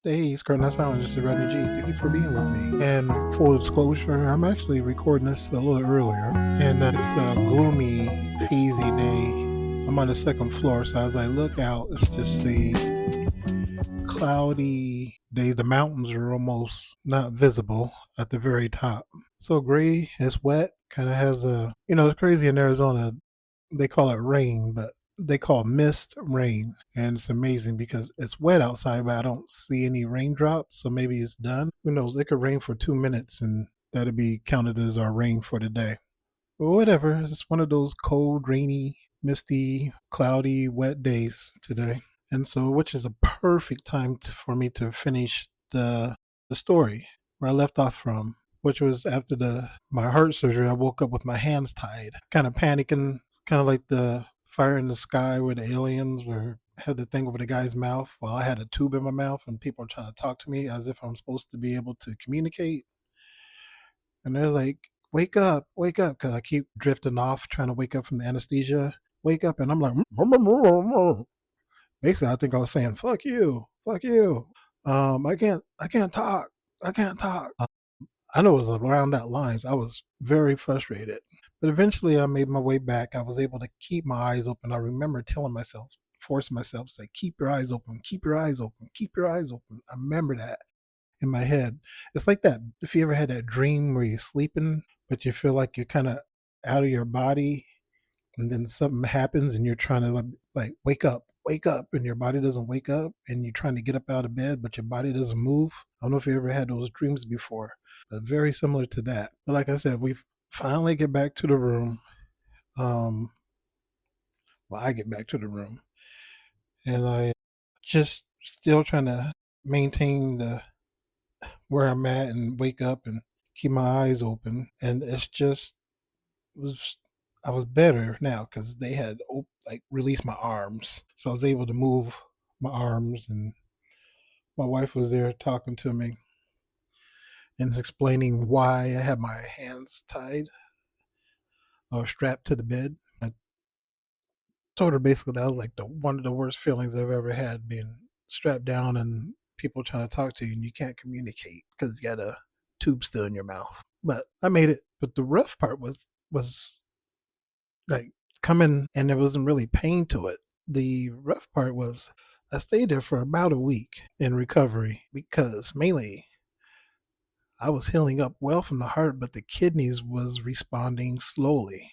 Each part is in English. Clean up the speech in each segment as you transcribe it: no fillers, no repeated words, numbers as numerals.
Hey, Scarlet Sound, this is Rodney G. Thank you for being with me. And full disclosure, I'm actually recording this a little earlier, and it's a gloomy, hazy day. I'm on the second floor, so as I look out, it's just a cloudy day. The mountains are almost not visible at the very top. So gray, it's wet, kind of has it's crazy in Arizona. They call it rain, but they call mist rain. And it's amazing because it's wet outside, but I don't see any raindrops. So maybe it's done. Who knows? It could rain for 2 minutes and that'll be counted as our rain for the day. But whatever. It's one of those cold, rainy, misty, cloudy, wet days today. And so, which is a perfect time for me to finish the story where I left off from, which was after my heart surgery. I woke up with my hands tied, kind of panicking, kind of like the Fire in the Sky where the aliens were had the thing over the guy's mouth while I had a tube in my mouth and people are trying to talk to me as if I'm supposed to be able to communicate. And they're like, wake up, because I keep drifting off trying to wake up from the anesthesia. Wake up, and I'm like, basically, I think I was saying, fuck you, fuck you. I can't talk, I can't talk. I know it was around that lines. I was very frustrated. But eventually I made my way back. I was able to keep my eyes open. I remember telling myself, forcing myself, say, keep your eyes open, keep your eyes open, keep your eyes open. I remember that in my head. It's like that. If you ever had that dream where you're sleeping, but you feel like you're kind of out of your body, and then something happens and you're trying to like wake up, and your body doesn't wake up, and you're trying to get up out of bed, but your body doesn't move. I don't know if you ever had those dreams before, but very similar to that. But like I said, we finally get back to the room. Um, well, I get back to the room, and I just still trying to maintain the where I'm at and wake up and keep my eyes open. And it's just was I was better now because they had like released my arms, so I was able to move my arms, and my wife was there talking to me and explaining why I had my hands tied or strapped to the bed. I told her basically that was like the one of the worst feelings I've ever had, being strapped down and people trying to talk to you and you can't communicate because you got a tube still in your mouth. But I made it. But the rough part was like coming, and there wasn't really pain to it. The rough part was I stayed there for about a week in recovery because mainly I was healing up well from the heart, but the kidneys was responding slowly.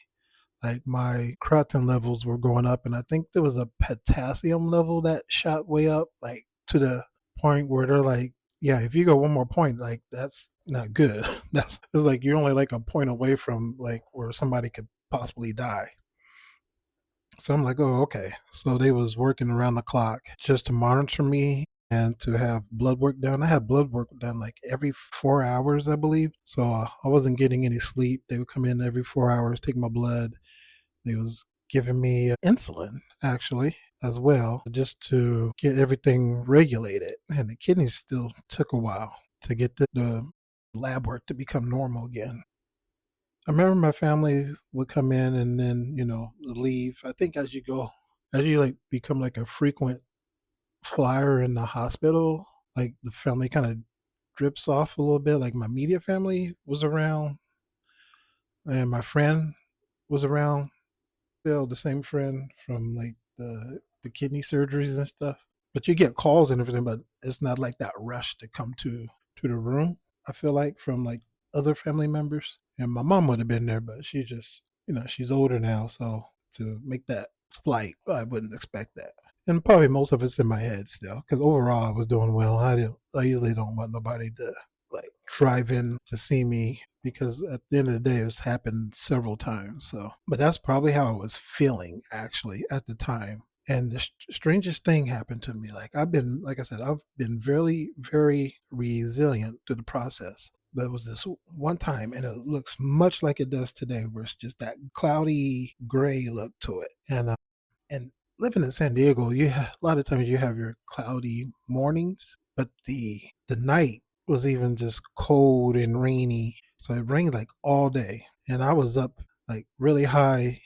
Like my creatinine levels were going up, and I think there was a potassium level that shot way up, like to the point where they're like, yeah, if you go one more point, like that's not good. That's it's like you're only like a point away from like where somebody could possibly die. So I'm like, oh, okay. So they was working around the clock just to monitor me and to have blood work done. I had blood work done like every 4 hours, I believe. So I wasn't getting any sleep. They would come in every 4 hours, take my blood. They was giving me insulin actually as well, just to get everything regulated. And the kidneys still took a while to get the lab work to become normal again. I remember my family would come in and then, leave. I think as you like become like a frequent flyer in the hospital, like the family kind of drips off a little bit. Like my immediate family was around and my friend was around, still the same friend from like the kidney surgeries and stuff. But you get calls and everything, but it's not like that rush to come to the room. I feel like from like other family members, and my mom would have been there, but she just she's older now, so to make that flight, I wouldn't expect that. And probably most of it's in my head still, because overall I was doing well. I usually don't want nobody to like drive in to see me because at the end of the day it's happened several times. So but that's probably how I was feeling actually at the time. And the strangest thing happened to me. Like I said, I've been very, very resilient to the process. But it was this one time, and it looks much like it does today, where it's just that cloudy gray look to it. And living in San Diego, a lot of times you have your cloudy mornings, but the night was even just cold and rainy. So it rained like all day, and I was up like really high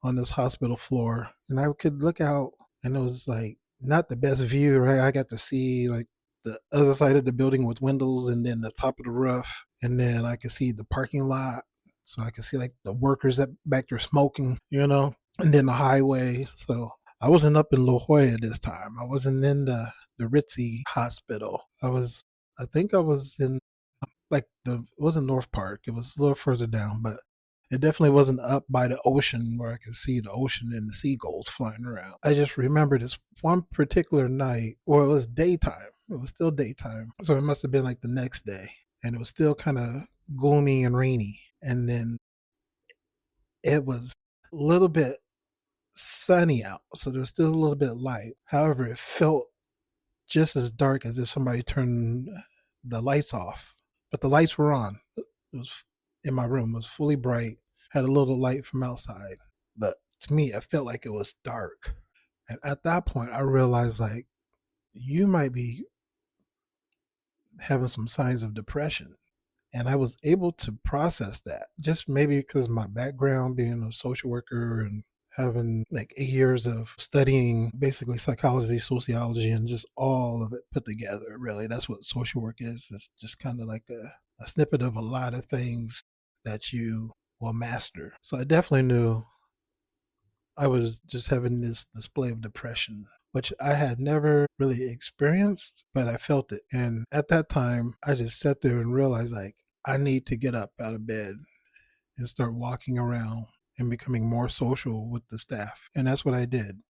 on this hospital floor, and I could look out, and it was like not the best view, right? I got to see like the other side of the building with windows and then the top of the roof. And then I could see the parking lot. So I could see like the workers that back there smoking, and then the highway. So I wasn't up in La Jolla this time. I wasn't in the Ritzy hospital. I think I was in it wasn't North Park. It was a little further down, but it definitely wasn't up by the ocean where I could see the ocean and the seagulls flying around. I just remember this one particular night, or it was daytime. It was still daytime. So it must have been like the next day. And it was still kind of gloomy and rainy. And then it was a little bit sunny out. So there was still a little bit of light. However, it felt just as dark as if somebody turned the lights off. But the lights were on. It was in my room. It was fully bright. Had a little light from outside. But to me, it felt like it was dark. And at that point, I realized like you might be having some signs of depression. And I was able to process that just maybe because my background being a social worker and having like 8 years of studying basically psychology, sociology, and just all of it put together. Really, that's what social work is. It's just kind of like a snippet of a lot of things that you will master. So I definitely knew I was just having this display of depression, which I had never really experienced, but I felt it. And at that time, I just sat there and realized like, I need to get up out of bed and start walking around and becoming more social with the staff. And that's what I did.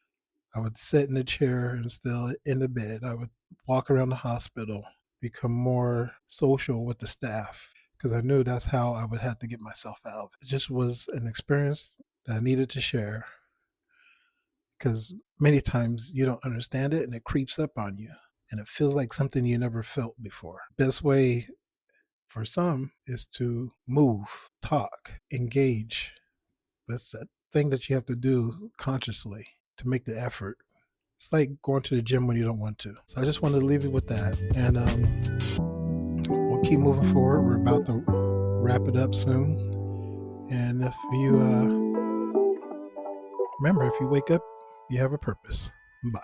I would sit in the chair and still in the bed. I would walk around the hospital, become more social with the staff because I knew that's how I would have to get myself out. It just was an experience that I needed to share because many times you don't understand it and it creeps up on you and it feels like something you never felt before. Best way for some is to move, talk, engage. That's a thing that you have to do consciously to make the effort. It's like going to the gym when you don't want to. So I just wanted to leave you with that. And we'll keep moving forward. We're about to wrap it up soon. And if you remember, if you wake up, you have a purpose. Bye.